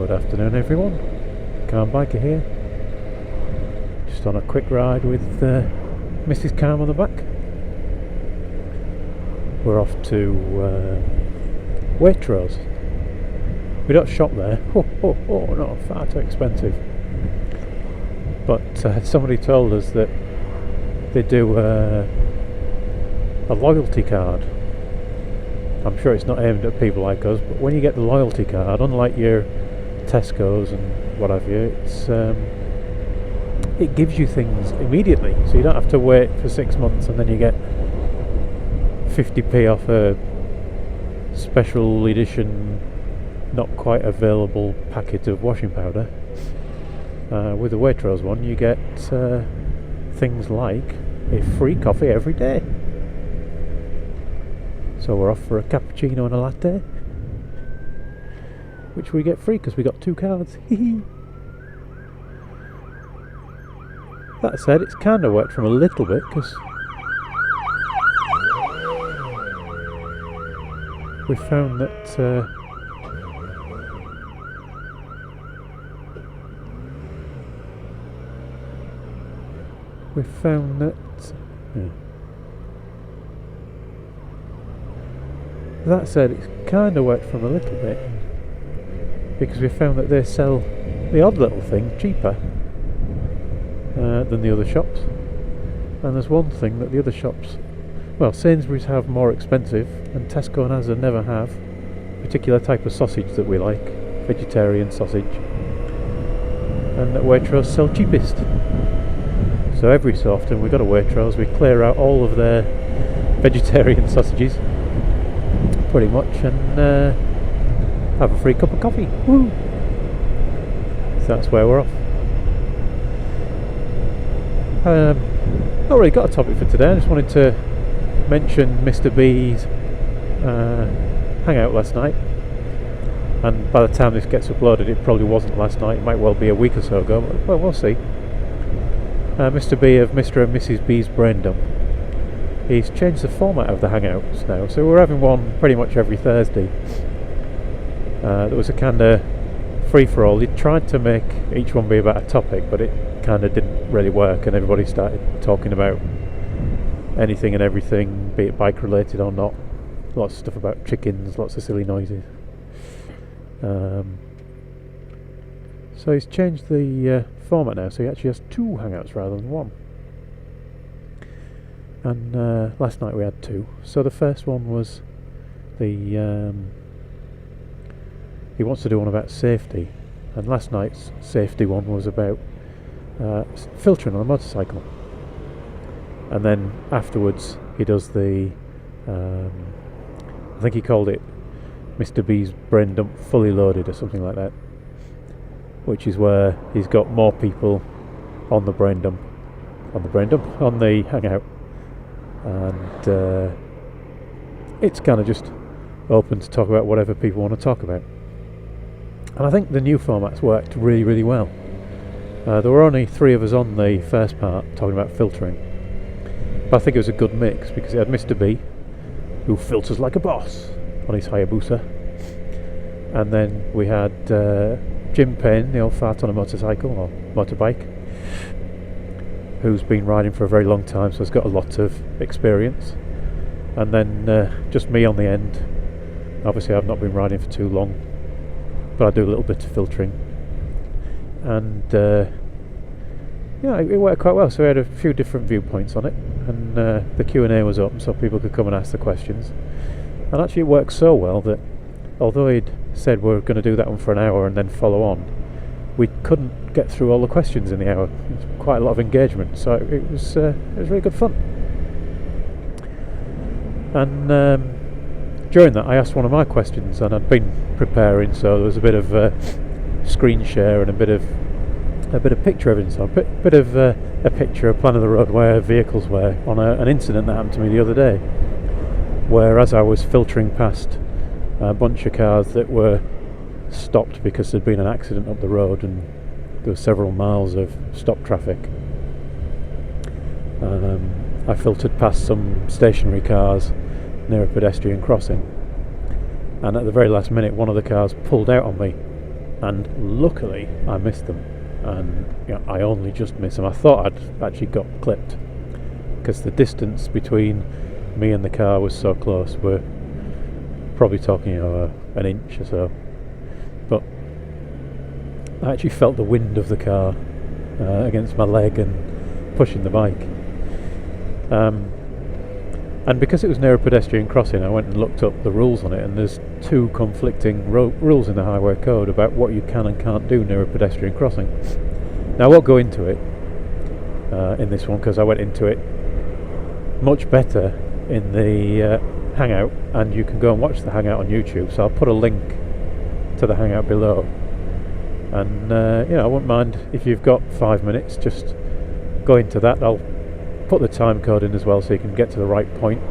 Good afternoon everyone, Calm Biker here. Just on a quick ride with Mrs. Calm on the back. We're off to Waitrose. We don't shop there, no, far too expensive. But somebody told us that they do a loyalty card. I'm sure it's not aimed at people like us, but when you get the loyalty card, unlike your Tesco's and what have you, it gives you things immediately, so you don't have to wait for 6 months and then you get 50p off a special edition, not quite available packet of washing powder. With the Waitrose one, you get things like a free coffee every day. So we're off for a cappuccino and a latte, which we get free because we got 2 cards. That said, it's kind of worked from a little bit because we found that that said, it's kind of worked from a little bit because we found that they sell the odd little thing cheaper than the other shops. And there's one thing that the other shops, well, Sainsbury's have more expensive, and Tesco and Asda never have a particular type of sausage that we like, vegetarian sausage, and that Waitrose sell cheapest. So every so often we go to Waitrose, we clear out all of their vegetarian sausages pretty much, and have a free cup of coffee. Woo! So that's where we're off. Not really got a topic for today. I just wanted to mention Mr. B's hangout last night, and by the time this gets uploaded it probably wasn't last night, it might well be a week or so ago, but well, we'll see. Mr. B of Mr. and Mrs. B's Brain Dump, he's changed the format of the hangouts now, so we're having one pretty much every Thursday. There was a kind of free-for-all. He tried to make each one be about a topic, but it kind of didn't really work, and everybody started talking about anything and everything, be it bike related or not. Lots of stuff about chickens, lots of silly noises. So he's changed the format now, so he actually has 2 hangouts rather than 1. And last night we had 2. So the first one was the he wants to do one about safety, and last night's safety one was about filtering on a motorcycle. And then afterwards he does the I think he called it Mr. B's Brain Dump Fully Loaded or something like that, which is where he's got more people on the hangout, and it's kind of just open to talk about whatever people want to talk about. And I think the new format's worked really, really well. There were only 3 of us on the first part talking about filtering, but I think it was a good mix because it had Mr. B, who filters like a boss on his Hayabusa, and then we had Jim Payne, the old fart on a motorcycle or motorbike, who's been riding for a very long time, so has got a lot of experience, and then just me on the end. Obviously I've not been riding for too long, but I do a little bit of filtering, and yeah, it worked quite well. So we had a few different viewpoints on it, and the Q&A was open so people could come and ask the questions. And actually it worked so well that although he'd said we're going to do that one for an hour and then follow on, we couldn't get through all the questions in the hour. It was quite a lot of engagement, so it was really good fun. And during that I asked one of my questions, and I'd been preparing, so there was a bit of screen share and a bit of picture evidence, a bit of a picture, a plan of the road where vehicles were on an incident that happened to me the other day, where as I was filtering past a bunch of cars that were stopped because there'd been an accident up the road and there were several miles of stop traffic, I filtered past some stationary cars near a pedestrian crossing, and at the very last minute one of the cars pulled out on me and luckily I missed them, and I only just missed them. I thought I'd actually got clipped because the distance between me and the car was so close. We're probably talking an inch or so, but I actually felt the wind of the car against my leg and pushing the bike. And because it was near a pedestrian crossing, I went and looked up the rules on it, and there's two conflicting rules in the highway code about what you can and can't do near a pedestrian crossing. Now I won't go into it in this one because I went into it much better in the hangout, and you can go and watch the hangout on YouTube, so I'll put a link to the hangout below. And I wouldn't mind if you've got 5 minutes, just go into that. I'll put the time code in as well so you can get to the right point,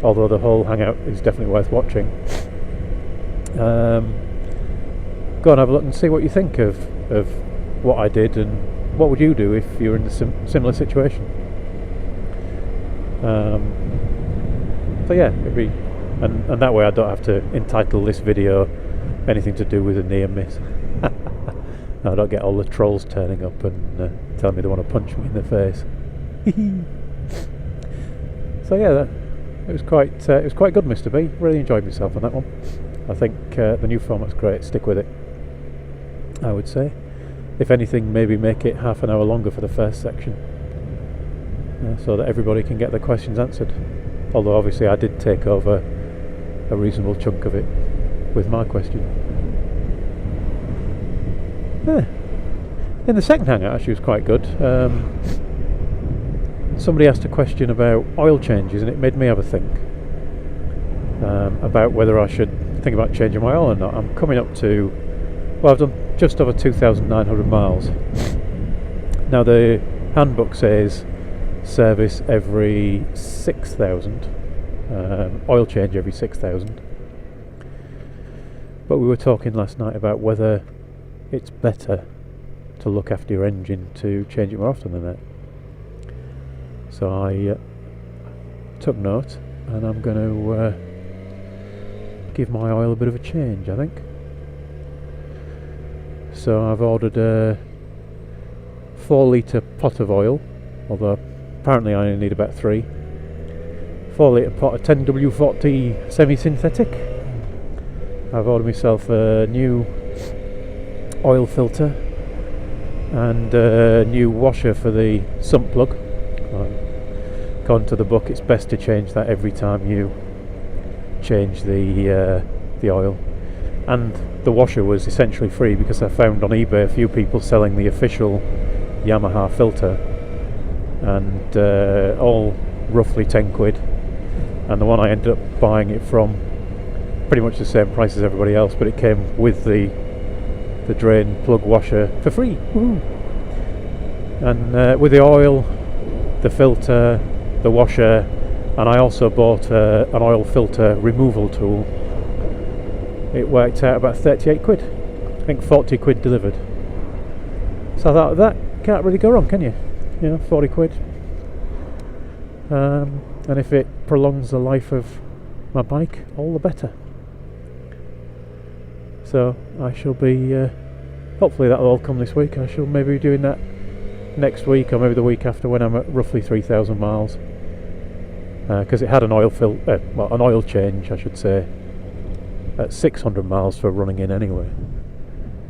although the whole hangout is definitely worth watching. Go and have a look and see what you think of what I did, and what would you do if you're in a similar situation. So yeah, it'd be, and that way I don't have to entitle this video anything to do with a near miss. I don't get all the trolls turning up and telling me they want to punch me in the face. So yeah, it was quite good, Mr. B. Really enjoyed myself on that one. I think the new format's great. Stick with it, I would say. If anything, maybe make it half an hour longer for the first section, so that everybody can get their questions answered. Although obviously I did take over a reasonable chunk of it with my question. Yeah. In the second hangout, actually, was quite good. Somebody asked a question about oil changes, and it made me have a think about whether I should think about changing my oil or not. I'm coming up to, well, I've done just over 2,900 miles. Now the handbook says service every 6,000, oil change every 6,000. But we were talking last night about whether it's better to look after your engine to change it more often than that. So I took note, and I'm going to give my oil a bit of a change, I think. So I've ordered a 4 litre pot of oil, although apparently I only need about 3. 4 litre pot of 10W40 semi-synthetic. I've ordered myself a new oil filter and a new washer for the sump plug. According to the book, it's best to change that every time you change the oil. And the washer was essentially free because I found on eBay a few people selling the official Yamaha filter, and all roughly 10 quid. And the one I ended up buying it from, pretty much the same price as everybody else, but it came with the drain plug washer for free. Woohoo! And with the oil, the filter, the washer, and I also bought an oil filter removal tool. It worked out about 38 quid. I think 40 quid delivered. So I thought, that can't really go wrong, can you? 40 quid. And if it prolongs the life of my bike, all the better. So I shall be, hopefully that'll all come this week. I shall maybe be doing that next week, or maybe the week after, when I'm at roughly 3,000 miles. Because it had an oil an oil change, I should say, at 600 miles for running in anyway.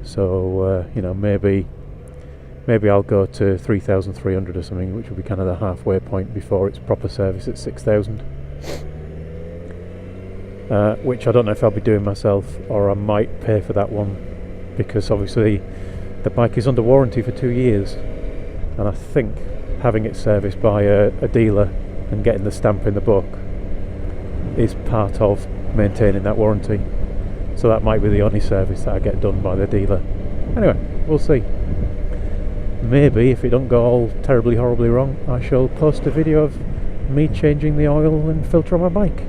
So maybe I'll go to 3,300 or something, which will be kind of the halfway point before its proper service at 6,000. Which I don't know if I'll be doing myself, or I might pay for that one, because obviously the bike is under warranty for 2 years, and I think having it serviced by a dealer and getting the stamp in the book is part of maintaining that warranty. So that might be the only service that I get done by the dealer. Anyway, we'll see. Maybe if it don't go all terribly horribly wrong, I shall post a video of me changing the oil and filter on my bike.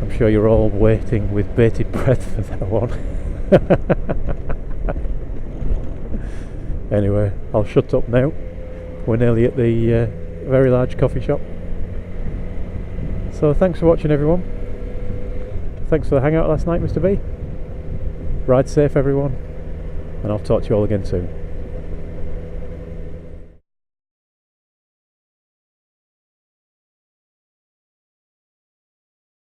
I'm sure you're all waiting with bated breath for that one. Anyway, I'll shut up now. We're nearly at the very large coffee shop. So thanks for watching, everyone. Thanks for the hangout last night, Mr. B. Ride safe, everyone, and I'll talk to you all again soon.